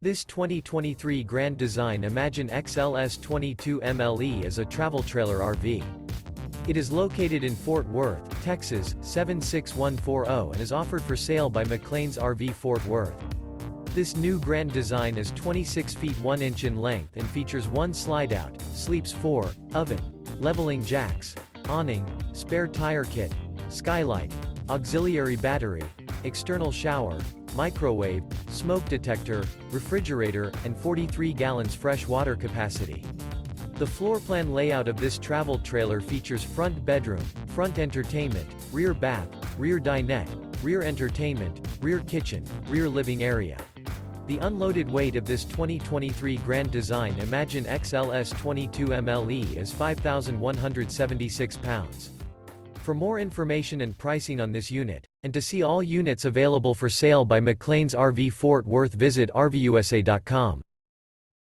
This 2023 Grand Design Imagine XLS 22 MLE is a travel trailer RV. It is located in Fort Worth, Texas, 76140 and is offered for sale by McClain's RV Fort Worth. This new Grand Design is 26 feet 1 inch in length and features one slide-out, sleeps 4, oven, leveling jacks, awning, spare tire kit, skylight, auxiliary battery, external shower, microwave, smoke detector, refrigerator, and 43 gallons fresh water capacity. The floor plan layout of this travel trailer features front bedroom, front entertainment, rear bath, rear dinette, rear entertainment, rear kitchen, rear living area. The unloaded weight of this 2023 Grand Design Imagine XLS 22 MLE is 5,176 pounds. For more information and pricing on this unit, and to see all units available for sale by McClain's RV Fort Worth, visit RVUSA.com.